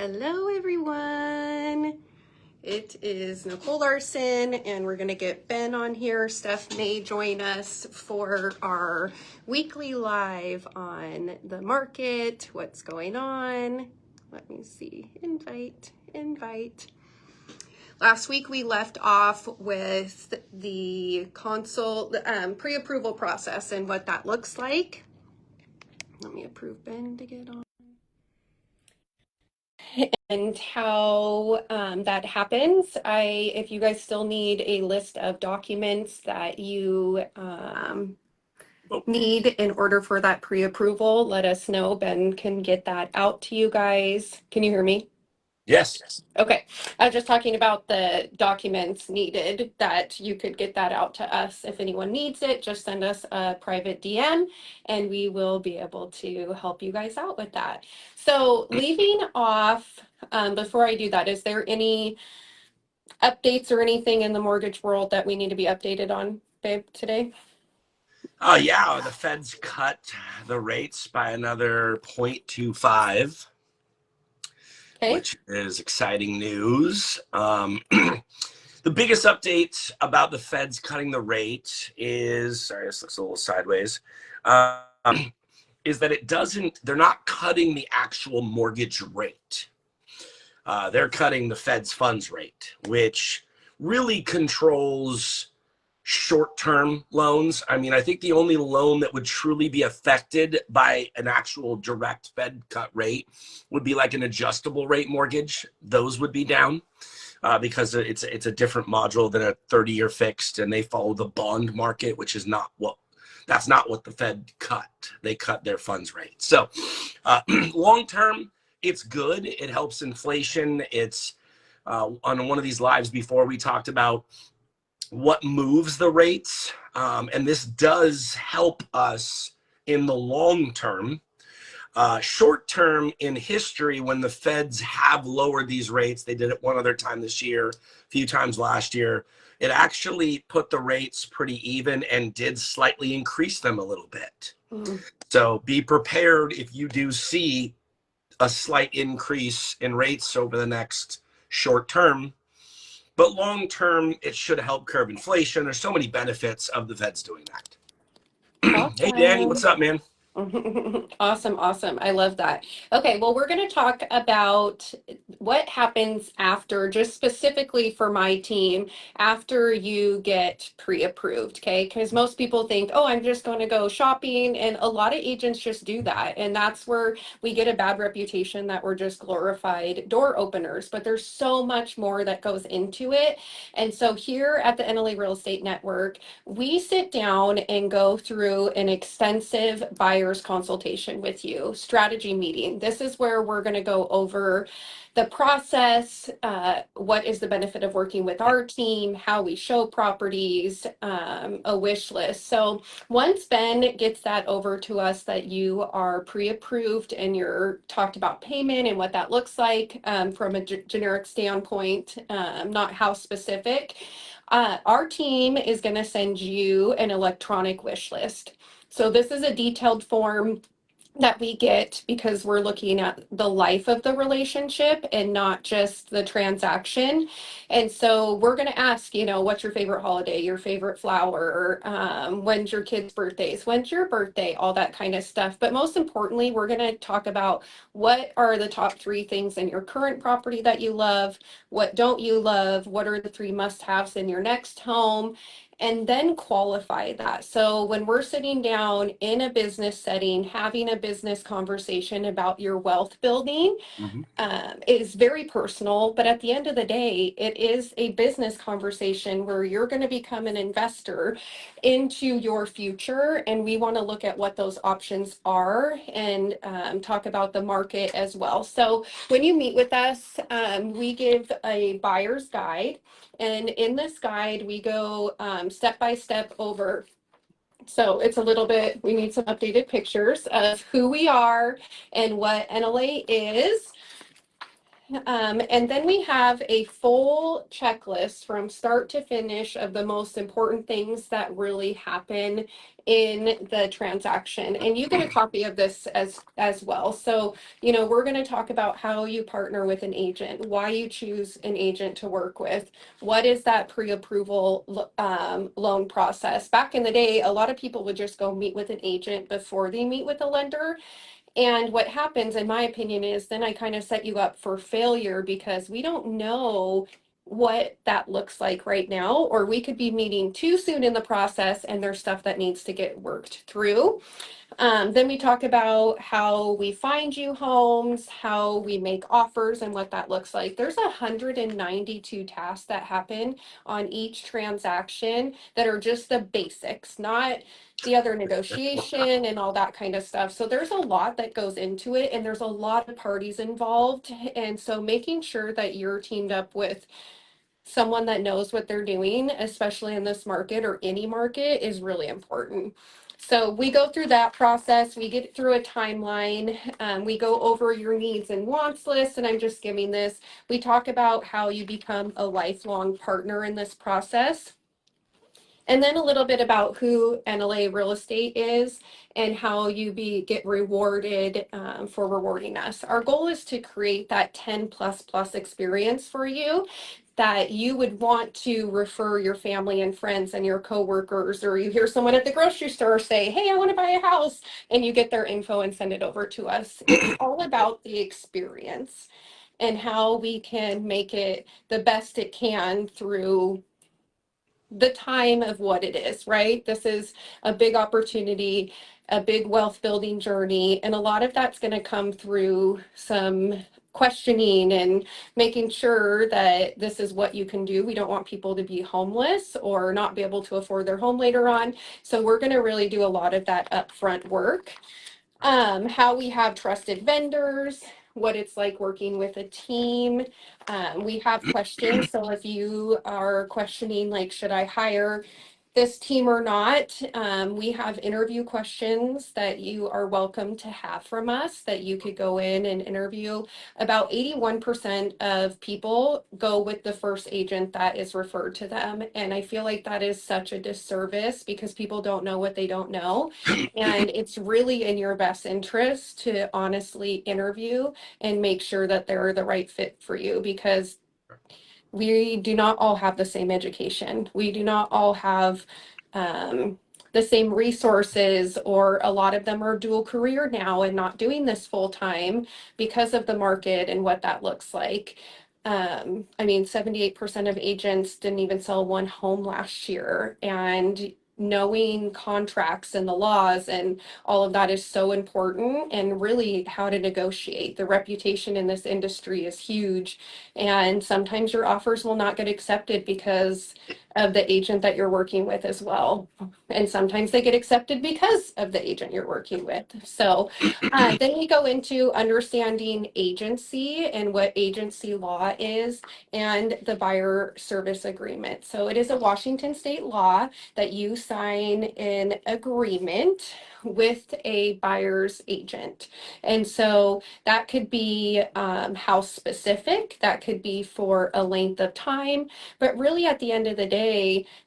Hello everyone. It is Nicole Larson and we're going to get Ben on here. Steph may join us for our weekly live on the market, what's going on. Let me see. Invite. Last week we left off with the pre-approval process and what that looks like. Let me approve Ben to get on. And how that happens. If you guys still need a list of documents that you need in order for that pre-approval, let us know. Ben can get that out to you guys. Can you hear me? Yes. Okay. I was just talking about the documents needed that you could get that out to us. If anyone needs it, just send us a private DM and we will be able to help you guys out with that. So leaving off, before I do that, is there any updates or anything in the mortgage world that we need to be updated on, babe, today? Yeah, the Fed's cut the rates by another 0.25, Okay. which is exciting news. The biggest update about the Fed's cutting the rate is, sorry, this looks a little sideways, is that they're not cutting the actual mortgage rate. They're cutting the Fed's funds rate, which really controls short-term loans. I mean, I think the only loan that would truly be affected by an actual direct Fed cut rate would be like an adjustable rate mortgage. Those would be down because it's a different module than a 30-year fixed, and they follow the bond market, which is that's not what the Fed cut. They cut their funds rate. So long-term, it's good. It helps inflation. It's on one of these lives before we talked about what moves the rates, and this does help us in the long term. Short term, in history, when the Feds have lowered these rates, they did it one other time this year, a few times last year, it actually put the rates pretty even and did slightly increase them a little bit. So be prepared if you do see a slight increase in rates over the next short term. But long term, it should help curb inflation. There's so many benefits of the Feds doing that. Awesome. Hey, Danny, what's up, man? Awesome. I love that. Okay, well, we're going to talk about what happens after, just specifically for my team, after you get pre-approved, okay? Because most people think, oh, I'm just going to go shopping, and a lot of agents just do that, and that's where we get a bad reputation that we're just glorified door openers, but there's so much more that goes into it. And so here at the NLA Real Estate Network, we sit down and go through an extensive buyer's consultation with you, strategy meeting. This is where we're going to go over the process, what is the benefit of working with our team, how we show properties, a wish list. So once Ben gets that over to us that you are pre-approved and you're talked about payment and what that looks like from a generic standpoint, not house specific, our team is going to send you an electronic wish list. So this is a detailed form that we get because we're looking at the life of the relationship and not just the transaction. And so we're going to ask, what's your favorite holiday, your favorite flower, when's your kids' birthdays, when's your birthday, all that kind of stuff. But most importantly, we're going to talk about what are the top 3 things in your current property that you love, what don't you love, what are the 3 must-haves in your next home, and then qualify that. So when we're sitting down in a business setting, having a business conversation about your wealth building, it is very personal, but at the end of the day, it is a business conversation where you're going to become an investor into your future. And we want to look at what those options are and talk about the market as well. So when you meet with us, we give a buyer's guide. And in this guide, we go step by step over. So it's a little bit, we need some updated pictures of who we are and what NLA is. And then we have a full checklist from start to finish of the most important things that really happen in the transaction. And you get a copy of this as well. So, we're going to talk about how you partner with an agent, why you choose an agent to work with, what is that pre-approval loan process. Back in the day, a lot of people would just go meet with an agent before they meet with a lender. And what happens, in my opinion, is then I kind of set you up for failure because we don't know what that looks like right now, or we could be meeting too soon in the process and there's stuff that needs to get worked through. Then we talk about how we find you homes, how we make offers, and what that looks like. There's 192 tasks that happen on each transaction that are just the basics, not the other negotiation and all that kind of stuff. So there's a lot that goes into it, and there's a lot of parties involved. And so making sure that you're teamed up with someone that knows what they're doing, especially in this market or any market, is really important. So we go through that process. We get through a timeline. We go over your needs and wants list, and I'm just skimming this. We talk about how you become a lifelong partner in this process. And then a little bit about who NLA Real Estate is and how you get rewarded for rewarding us. Our goal is to create that 10 plus experience for you that you would want to refer your family and friends and your coworkers, or you hear someone at the grocery store say, hey, I want to buy a house, and you get their info and send it over to us. It's all about the experience and how we can make it the best it can through the time of what it is, right? This is a big opportunity, a big wealth building journey, and a lot of that's going to come through some questioning and making sure that this is what you can do. We don't want people to be homeless or not be able to afford their home later on. So we're going to really do a lot of that upfront work. How we have trusted vendors, what it's like working with a team. We have questions. So if you are questioning, like, should I hire this team or not, we have interview questions that you are welcome to have from us that you could go in and interview. About 81% of people go with the first agent that is referred to them. And I feel like that is such a disservice because people don't know what they don't know. And it's really in your best interest to honestly interview and make sure that they're the right fit for you, because we do not all have the same education. We do not all have the same resources, or a lot of them are dual career now and not doing this full time because of the market and what that looks like. I mean, 78% of agents didn't even sell one home last year, and knowing contracts and the laws and all of that is so important, and really how to negotiate. The reputation in this industry is huge, and sometimes your offers will not get accepted because of the agent that you're working with as well. And sometimes they get accepted because of the agent you're working with. So then we go into understanding agency and what agency law is, and the buyer service agreement. So it is a Washington state law that you sign an agreement with a buyer's agent. And so that could be house specific, that could be for a length of time, but really at the end of the day,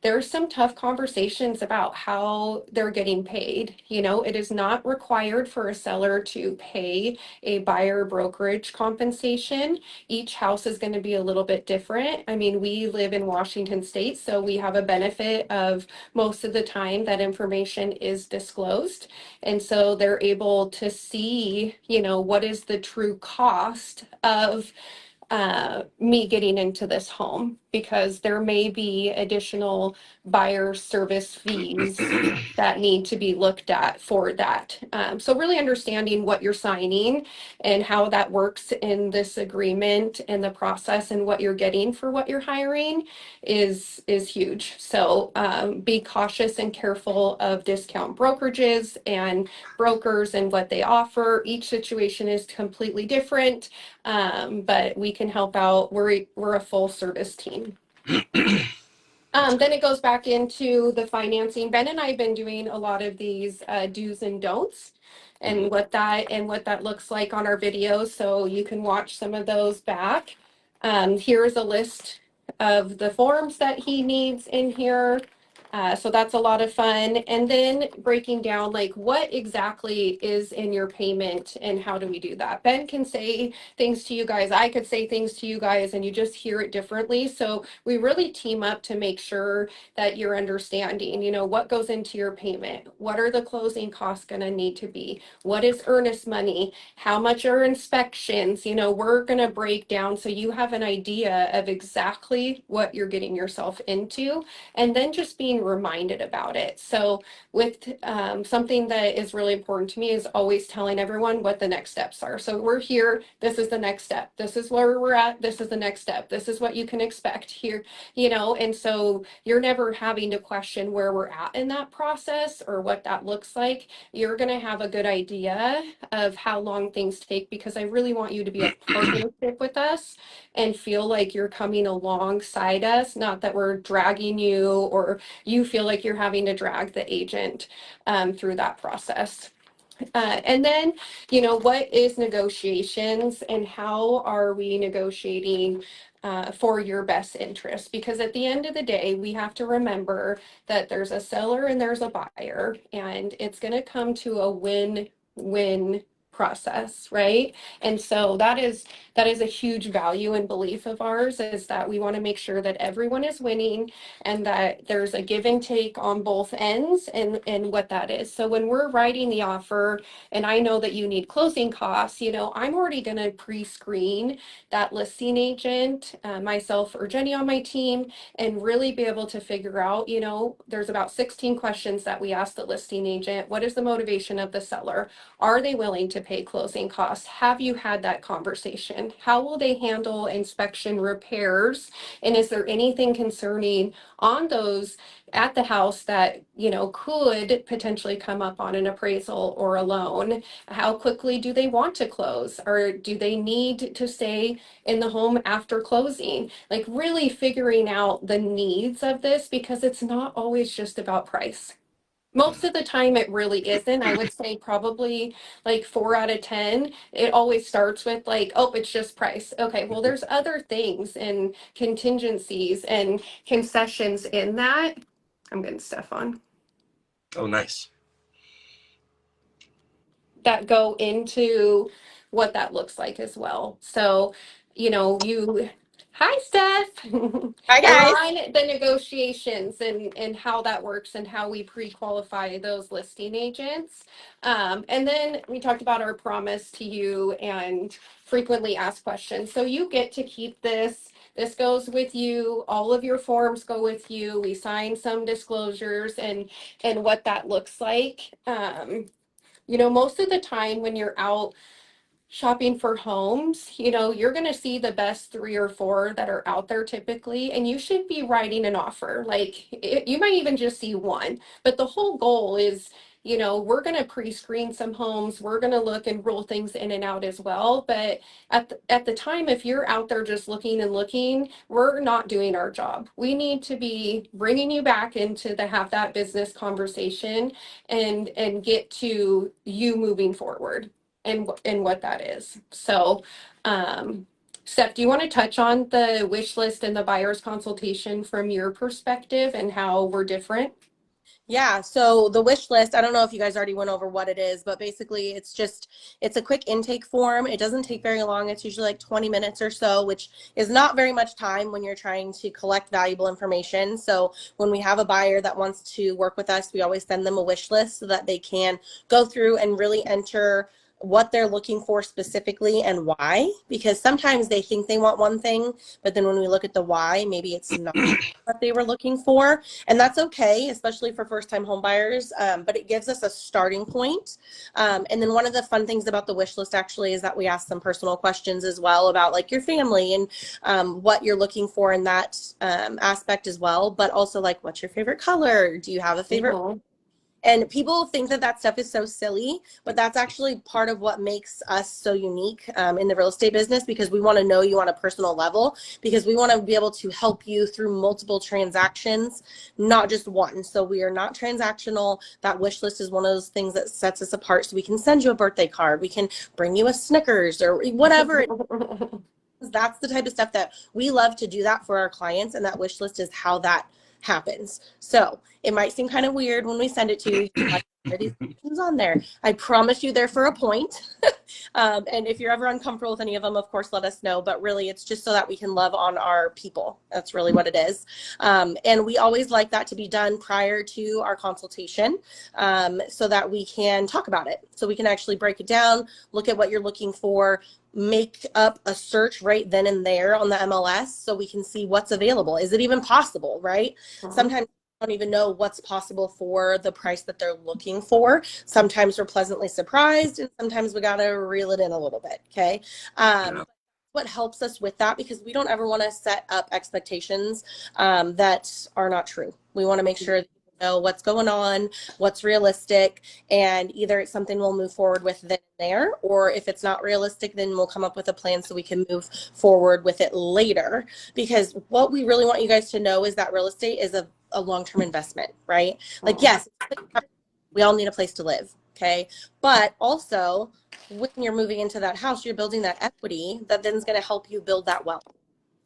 there are some tough conversations about how they're getting paid. It is not required for a seller to pay a buyer brokerage compensation. Each house is going to be a little bit different. I mean, we live in Washington state, so we have a benefit of most of the time that information is disclosed. And so they're able to see, what is the true cost of me getting into this home, because there may be additional buyer service fees that need to be looked at for that. So really understanding what you're signing and how that works in this agreement and the process and what you're getting for what you're hiring is huge. So be cautious and careful of discount brokerages and brokers and what they offer. Each situation is completely different, but we can help out. We're a full service team. Then it goes back into the financing. Ben and I have been doing a lot of these do's and don'ts. and what that looks like on our videos. So you can watch some of those back. Here's a list of the forms that he needs in here. So that's a lot of fun. And then breaking down like what exactly is in your payment and how do we do that? Ben can say things to you guys. I could say things to you guys and you just hear it differently. So we really team up to make sure that you're understanding, what goes into your payment? What are the closing costs going to need to be? What is earnest money? How much are inspections? We're going to break down so you have an idea of exactly what you're getting yourself into, and then just being reminded about it. So with something that is really important to me is always telling everyone what the next steps are. So we're here, this is the next step. This is where we're at, this is the next step. This is what you can expect here, and so you're never having to question where we're at in that process or what that looks like. You're going to have a good idea of how long things take, because I really want you to be a partnership with us and feel like you're coming alongside us, not that we're dragging you or you feel like you're having to drag the agent through that process. And then, what is negotiations and how are we negotiating for your best interest? Because at the end of the day, we have to remember that there's a seller and there's a buyer, and it's going to come to a win-win process, right? And so that is a huge value and belief of ours, is that we want to make sure that everyone is winning and that there's a give and take on both ends, and what that is. So when we're writing the offer and I know that you need closing costs, I'm already going to pre-screen that listing agent, myself or Jenny on my team, and really be able to figure out, there's about 16 questions that we ask the listing agent. What is the motivation of the seller? Are they willing to pay closing costs? Have you had that conversation? How will they handle inspection repairs? And is there anything concerning on those at the house that, could potentially come up on an appraisal or a loan? How quickly do they want to close? Or do they need to stay in the home after closing? Like really figuring out the needs of this, because it's not always just about price. Most of the time it really isn't. I would say probably like 4 out of 10. It always starts with like, oh, it's just price. Okay, well, there's other things and contingencies and concessions in that. I'm getting stuff on Oh, nice. that go into what that looks like as well. So, hi, Steph. Hi We're guys. on the negotiations and how that works and how we pre-qualify those listing agents. And then we talked about our promise to you and frequently asked questions. So you get to keep this. This goes with you. All of your forms go with you. We sign some disclosures and what that looks like. Most of the time when you're out shopping for homes, you're going to see the best 3 or 4 that are out there typically, and you should be writing an offer. Like you might even just see one, but the whole goal is, we're going to pre-screen some homes. We're going to look and rule things in and out as well. But at the time, if you're out there just looking and looking, we're not doing our job. We need to be bringing you back into the have that business conversation and get to you moving forward and what that is. So, Steph, do you want to touch on the wish list and the buyer's consultation from your perspective and how we're different? Yeah, so the wish list, I don't know if you guys already went over what it is, but basically it's a quick intake form. It doesn't take very long. It's usually like 20 minutes or so, which is not very much time when you're trying to collect valuable information. So when we have a buyer that wants to work with us, we always send them a wish list so that they can go through and really enter what they're looking for specifically and why, because sometimes they think they want one thing, but then when we look at the why, maybe it's not what they were looking for. And that's okay, especially for first-time home buyers, but it gives us a starting point. And then one of the fun things about the wish list actually is that we ask some personal questions as well about like your family and what you're looking for in that aspect as well, but also like what's your favorite color? Do you have a favorite? Mhm. And people think that that stuff is so silly, but that's actually part of what makes us so unique in the real estate business, because we want to know you on a personal level, because we want to be able to help you through multiple transactions, not just one. So we are not transactional. That wish list is one of those things that sets us apart. So we can send you a birthday card. We can bring you a Snickers or whatever. That's the type of stuff that we love to do that for our clients. And that wish list is how that happens. So it might seem kind of weird when we send it to you. Like, are these options on there? I promise you they're for a point. And if you're ever uncomfortable with any of them, of course, let us know. But really, it's just so that we can love on our people. That's really what it is. And we always like that to be done prior to our consultation, so that we can talk about it. So we can actually break it down, look at what you're looking for, make up a search right then and there on the MLS so we can see what's available. Is it even possible, right? Sometimes we don't even know what's possible for the price that they're looking for. Sometimes we're pleasantly surprised, and sometimes we got to reel it in a little bit, okay? What helps us with that, because we don't ever want to set up expectations that are not true. We want to make sure that you know what's going on, what's realistic, and either it's something we'll move forward with then and there, or if it's not realistic, then we'll come up with a plan so we can move forward with it later. Because what we really want you guys to know is that real estate is a long-term investment, right? Like, yes, we all need a place to live, okay? But also, when you're moving into that house, you're building that equity that then is going to help you build that wealth.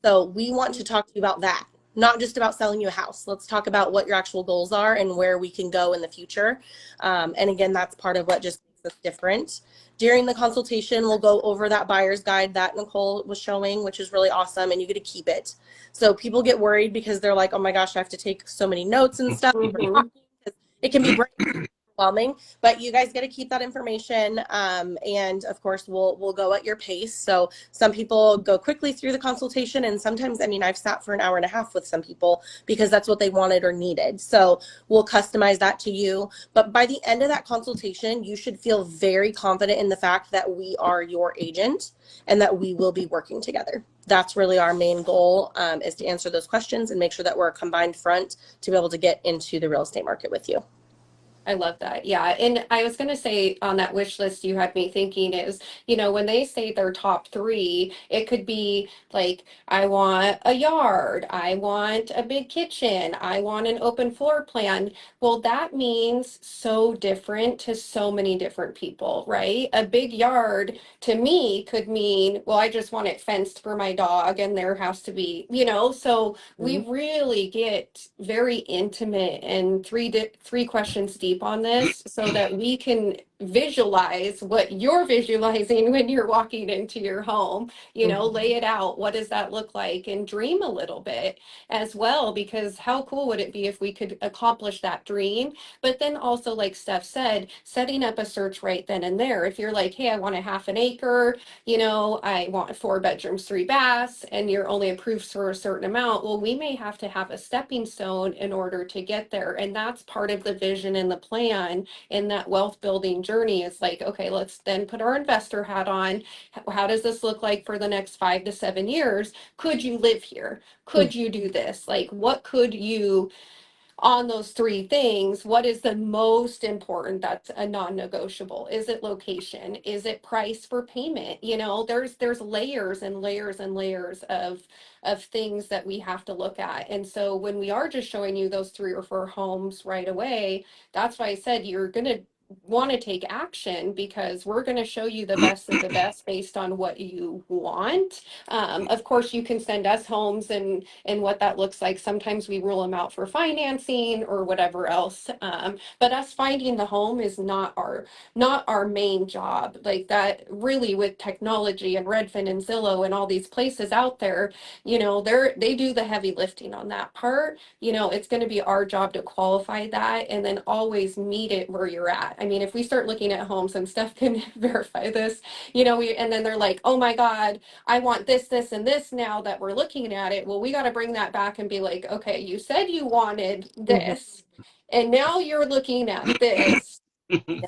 So we want to talk to you about that, not just about selling you a house. Let's talk about what your actual goals are and where we can go in the future. And again, that's part of what just makes us different. During the consultation, we'll go over that buyer's guide that Nicole was showing, which is really awesome, and you get to keep it. So people get worried because they're like, oh my gosh, I have to take so many notes and stuff. It can be overwhelming, but you guys get to keep that information. And of course, we'll go at your pace. So some people go quickly through the consultation, and sometimes, I mean, I've sat for an hour and a half with some people because that's what they wanted or needed. So we'll customize that to you. But by the end of that consultation, you should feel very confident in the fact that we are your agent and that we will be working together. That's really our main goal, is to answer those questions and make sure that we're a combined front to be able to get into the real estate market with you. I love that. Yeah. And I was going to say on that wish list you had me thinking is, when they say their top three, it could be like, I want a yard, I want a big kitchen, I want an open floor plan. Well, that means so different to so many different people, right? A big yard to me could mean, well, I just want it fenced for my dog and there has to be, so we really get very intimate and three questions deep on this so that we can visualize what you're visualizing when you're walking into your home, lay it out. What does that look like? And dream a little bit as well, because how cool would it be if we could accomplish that dream? But then also, like Steph said, setting up a search right then and there. If you're like, hey, I want a half an acre, I want 4 bedrooms, 3 baths, and you're only approved for a certain amount. Well, we may have to have a stepping stone in order to get there. And that's part of the vision and the plan in that wealth building journey. Is like, okay, let's then put our investor hat on. How does this look like for the next 5 to 7 years? Could you live here? Could you do this? Like, what could you on those 3 things, what is the most important that's a non-negotiable? Is it location? Is it price for payment? There's layers and layers and layers of things that we have to look at. And so when we are just showing you those 3 or 4 homes right away, that's why I said you're gonna want to take action, because we're going to show you the best of the best based on what you want. Of course, you can send us homes and what that looks like. Sometimes we rule them out for financing or whatever else. But us finding the home is not our main job. Like that, really, with technology and Redfin and Zillow and all these places out there, they do the heavy lifting on that part. It's going to be our job to qualify that and then always meet it where you're at. I mean, if we start looking at homes, and Steph can verify this, and then they're like, oh my God, I want this, this, and this now that we're looking at it. Well, we got to bring that back and be like, okay, you said you wanted this, and now you're looking at this.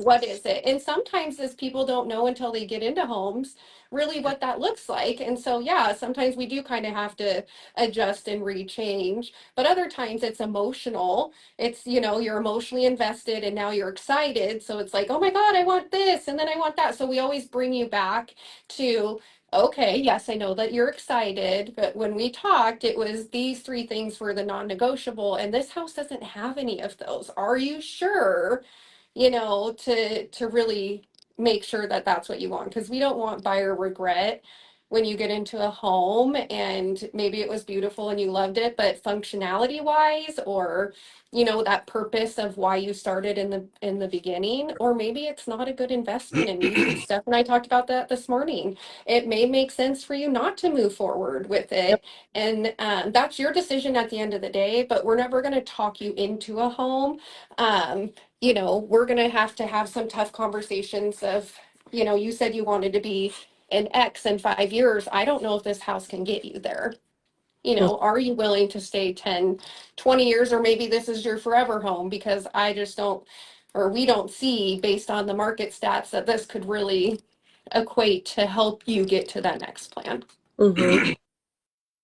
What is it? And sometimes as people don't know until they get into homes really what that looks like. And so, yeah, sometimes we do kind of have to adjust and rechange, but other times it's emotional. It's, you're emotionally invested and now you're excited. So it's like, oh my God, I want this and then I want that. So we always bring you back to, okay, yes, I know that you're excited, but when we talked, it was these three things were the non-negotiable, and this house doesn't have any of those. Are you sure? To really make sure that that's what you want, because we don't want buyer regret when you get into a home and maybe it was beautiful and you loved it, but functionality wise, or that purpose of why you started in the beginning, or maybe it's not a good investment in you. Steph and I talked about that this morning. It may make sense for you not to move forward with Yep. it, and that's your decision at the end of the day, but we're never going to talk you into a home. We're going to have some tough conversations of, you said you wanted to be an X in 5 years. I don't know if this house can get you there. Are you willing to stay 10, 20 years, or maybe this is your forever home? Because I just don't, or we don't see based on the market stats that this could really equate to help you get to that next plan. Mm-hmm.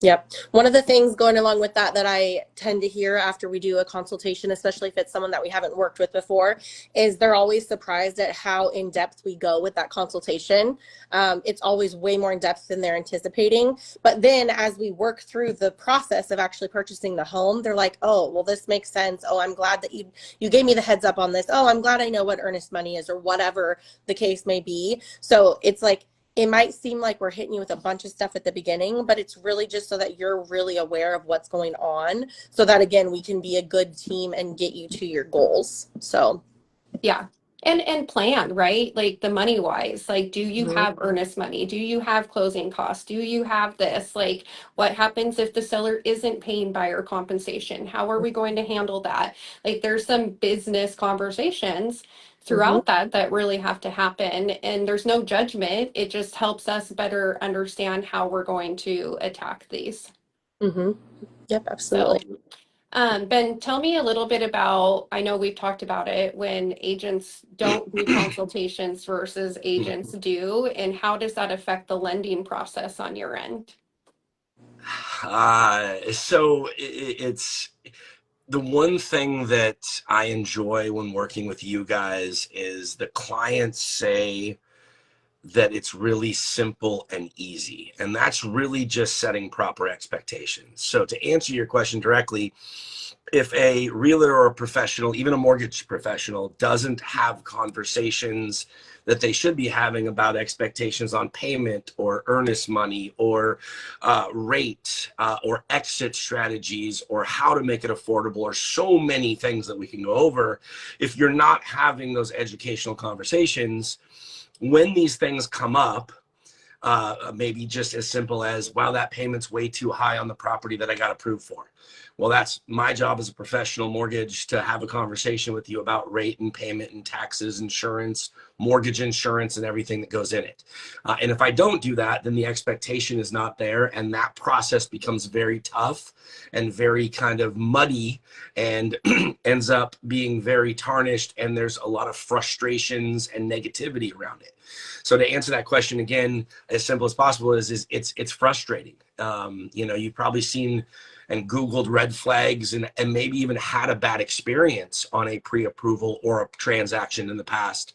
Yep. One of the things going along with that I tend to hear after we do a consultation, especially if it's someone that we haven't worked with before, is they're always surprised at how in depth we go with that consultation. It's always way more in depth than they're anticipating. But then as we work through the process of actually purchasing the home, they're like, oh, well, this makes sense. Oh, I'm glad that you gave me the heads up on this. Oh, I'm glad I know what earnest money is, or whatever the case may be. So it's like, it might seem like we're hitting you with a bunch of stuff at the beginning, but it's really just so that you're really aware of what's going on, so that again, we can be a good team and get you to your goals. So Yeah. And plan, right? Like the money wise, like, do you Mhm. have earnest money? Do you have closing costs? Do you have this? Like, what happens if the seller isn't paying buyer compensation? How are we going to handle that? Like, there's some business conversations Mhm. throughout that really have to happen. And there's no judgment. It just helps us better understand how we're going to attack these. Mhm. Yep, So. absolutely. Ben, tell me a little bit about, I know we've talked about it, when agents don't do consultations versus agents do, and how does that affect the lending process on your end? So it's the one thing that I enjoy when working with you guys is the clients say that it's really simple and easy. And that's really just setting proper expectations. So to answer your question directly, if a realtor or a professional, even a mortgage professional, doesn't have conversations that they should be having about expectations on payment or earnest money or rate or exit strategies or how to make it affordable, or so many things that we can go over, if you're not having those educational conversations, when these things come up, maybe just as simple as, wow, that payment's way too high on the property that I got approved for. Well, that's my job as a professional mortgage, to have a conversation with you about rate and payment and taxes, insurance, mortgage insurance, and everything that goes in it. And if I don't do that, then the expectation is not there. And that process becomes very tough and very kind of muddy, and ends up being very tarnished. And there's a lot of frustrations and negativity around it. So to answer that question again, as simple as possible, is it's frustrating. You've probably seen and Googled red flags, and maybe even had a bad experience on a pre-approval or a transaction in the past.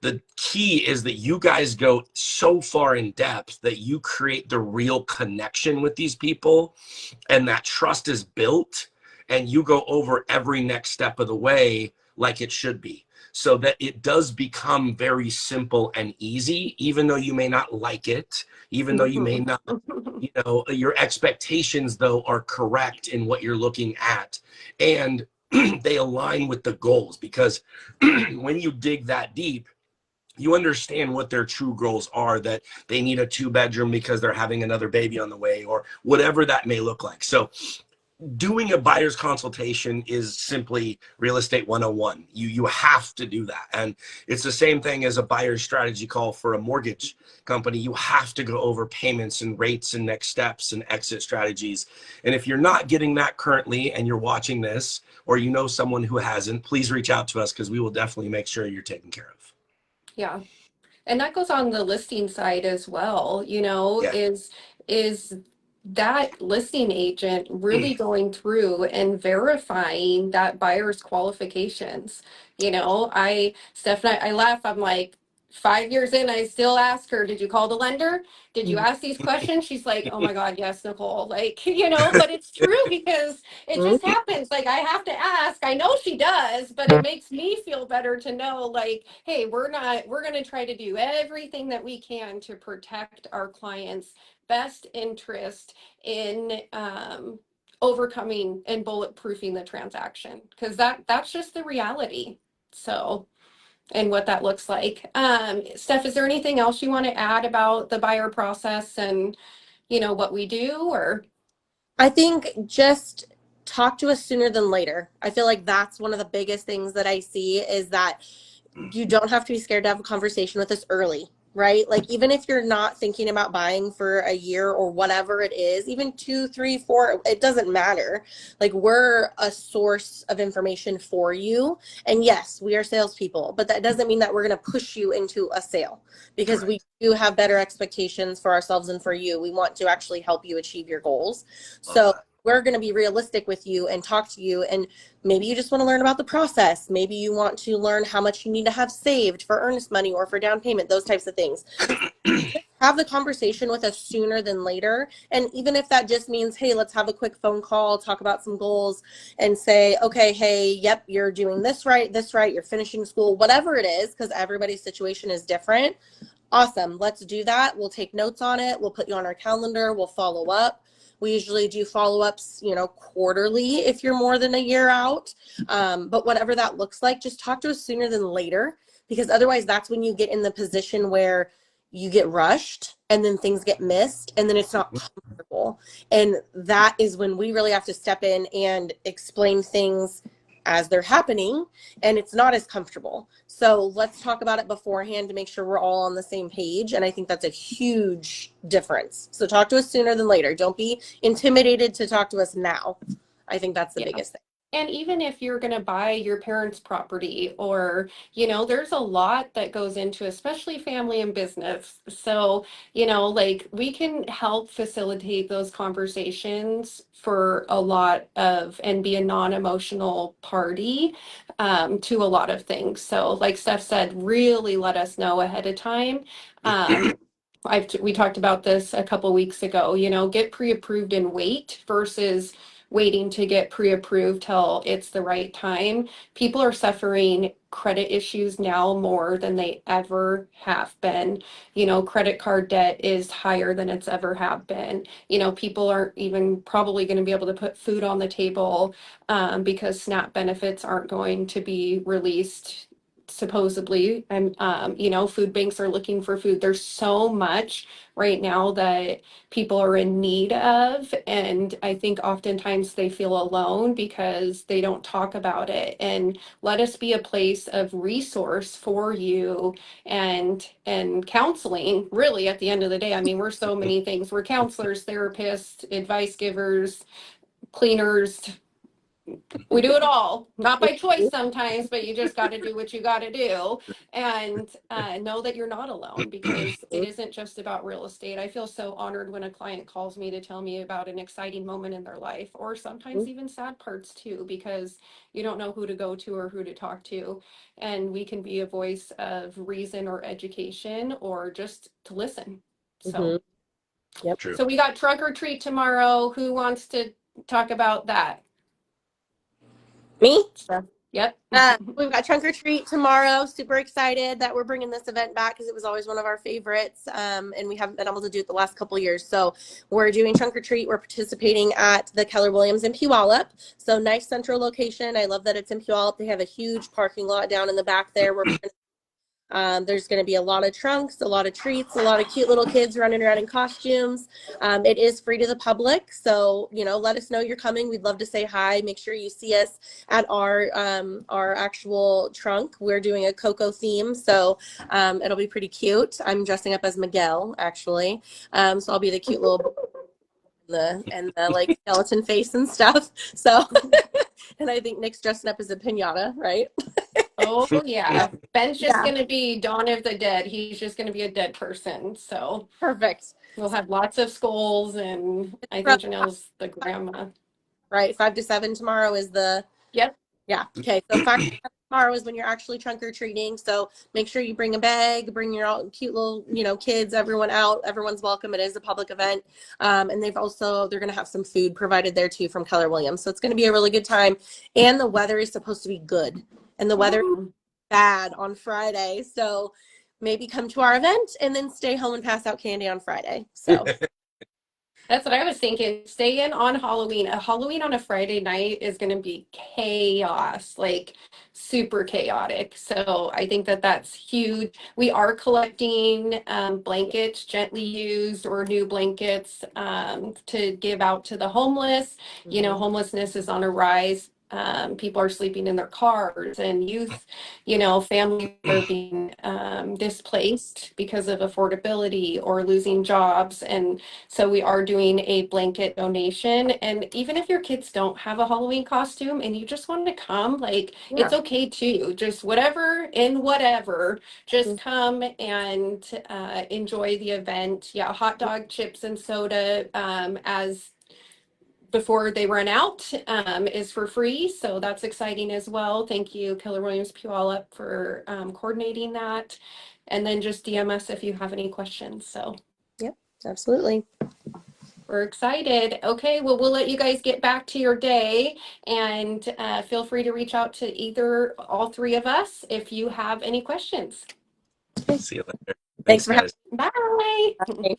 The key is that you guys go so far in depth that you create the real connection with these people, and that trust is built, and you go over every next step of the way like it should be, so that it does become very simple and easy, even though you may not like it, even though you may not, your expectations though are correct in what you're looking at, and they align with the goals, because when you dig that deep, you understand what their true goals are, that they need a 2-bedroom because they're having another baby on the way, or whatever that may look like. So doing a buyer's consultation is simply real estate 101. You have to do that. And it's the same thing as a buyer's strategy call for a mortgage company. You have to go over payments and rates and next steps and exit strategies. And if you're not getting that currently and you're watching this, or you know someone who hasn't, please reach out to us, because we will definitely make sure you're taken care of. Yeah. And that goes on the listing side as well, Yeah. is that listing agent really going through and verifying that buyer's qualifications? Stephanie, I laugh, I'm like, 5 years in, I still ask her, did you call the lender? Did you ask these questions? She's like, oh my God, yes, Nicole. Like, but it's true because it just happens. Like, I have to ask. I know she does, but it makes me feel better to know, like, hey, we're going to try to do everything that we can to protect our clients' best interest in overcoming and bulletproofing the transaction, because that's just the reality. So, and what that looks like. Steph, is there anything else you want to add about the buyer process and, what we do, or? I think just talk to us sooner than later. I feel like that's one of the biggest things that I see, is that you don't have to be scared to have a conversation with us early, right? Like, even if you're not thinking about buying for a year or whatever it is, even 2, 3, 4, it doesn't matter. Like, we're a source of information for you. And yes, we are salespeople, but that doesn't mean that we're going to push you into a sale, because Correct. we do have better expectations for ourselves and for you. We want to actually help you achieve your goals. Love So that. we're going to be realistic with you and talk to you. And maybe you just want to learn about the process. Maybe you want to learn how much you need to have saved for earnest money or for down payment, those types of things. Have the conversation with us sooner than later. And even if that just means, hey, let's have a quick phone call, talk about some goals, and say, okay, hey, yep, you're doing this right, you're finishing school, whatever it is, because everybody's situation is different. Awesome. Let's do that. We'll take notes on it. We'll put you on our calendar. We'll follow up. We usually do follow-ups, quarterly if you're more than a year out. But whatever that looks like, just talk to us sooner than later, because otherwise that's when you get in the position where you get rushed and then things get missed and then it's not comfortable. And that is when we really have to step in and explain things as they're happening, and it's not as comfortable. So let's talk about it beforehand to make sure we're all on the same page. And I think that's a huge difference. So talk to us sooner than later. Don't be intimidated to talk to us now. I think that's the biggest thing. And even if you're going to buy your parents' property, or, there's a lot that goes into, especially family and business. So, like, we can help facilitate those conversations for a lot of, and be a non-emotional party to a lot of things. So, like Steph said, really let us know ahead of time. We talked about this a couple weeks ago, get pre-approved and wait versus waiting to get pre-approved till it's the right time. People are suffering credit issues now more than they ever have been. Credit card debt is higher than it's ever have been. People aren't even probably going to be able to put food on the table because SNAP benefits aren't going to be released supposedly. And food banks are looking for food. There's so much right now that people are in need of, and I think oftentimes they feel alone because they don't talk about it. And let us be a place of resource for you, and counseling, really, at the end of the day. I mean, we're so many things. We're counselors, therapists, advice givers, cleaners. We do it all, not by choice sometimes, but you just got to do what you got to do. And know that you're not alone, because it isn't just about real estate. I feel so honored when a client calls me to tell me about an exciting moment in their life, or sometimes even sad parts too, because you don't know who to go to or who to talk to. And we can be a voice of reason or education, or just to listen. So, Yep. True. so we got trunk or treat tomorrow. Who wants to talk about that? Me? Sure. Yep. We've got trunk or treat tomorrow. Super excited that we're bringing this event back, because it was always one of our favorites, and we haven't been able to do it the last couple of years. So we're doing trunk or treat. We're participating at the Keller Williams in Puyallup. So nice central location. I love that it's in Puyallup. They have a huge parking lot down in the back there. We're There's going to be a lot of trunks, a lot of treats, a lot of cute little kids running around in costumes. It is free to the public, so let us know you're coming. We'd love to say hi. Make sure you see us at our actual trunk. We're doing a Coco theme, so it'll be pretty cute. I'm dressing up as Miguel, actually, so I'll be the cute little and the like skeleton face and stuff. So, and I think Nick's dressing up as a piñata, right? Oh yeah. Ben's just Yeah. gonna be Dawn of the Dead. He's just gonna be a dead person. So Perfect. we'll have lots of skulls, and I think Janelle's the grandma. Right. 5 to 7 tomorrow is the. Yep. Yeah. Okay. So 5 to 7 tomorrow is when you're actually trunk or treating. So make sure you bring a bag, bring your all cute little, kids, everyone out. Everyone's welcome. It is a public event. And they're going to have some food provided there too from Keller Williams. So it's going to be a really good time. And the weather is supposed to be good. And the weather is bad on Friday. So maybe come to our event and then stay home and pass out candy on Friday. So. That's what I was thinking. Stay in on Halloween. A Halloween on a Friday night is going to be chaos, like super chaotic. So I think that that's huge. We are collecting blankets, gently used or new blankets to give out to the homeless. Homelessness is on a rise. People are sleeping in their cars, and youth, families are being displaced because of affordability or losing jobs. And so we are doing a blanket donation. And even if your kids don't have a Halloween costume and you just want to come, it's okay too. Just whatever, just come and enjoy the event. Yeah, hot dog, chips, and soda as before they run out is for free. So that's exciting as well. Thank you, Keller Williams Puyallup, for coordinating that. And then just DM us if you have any questions. So. Yep, absolutely. We're excited. Okay, well, we'll let you guys get back to your day, and feel free to reach out to either all three of us if you have any questions. See you later. Thanks for guys. Bye. having me.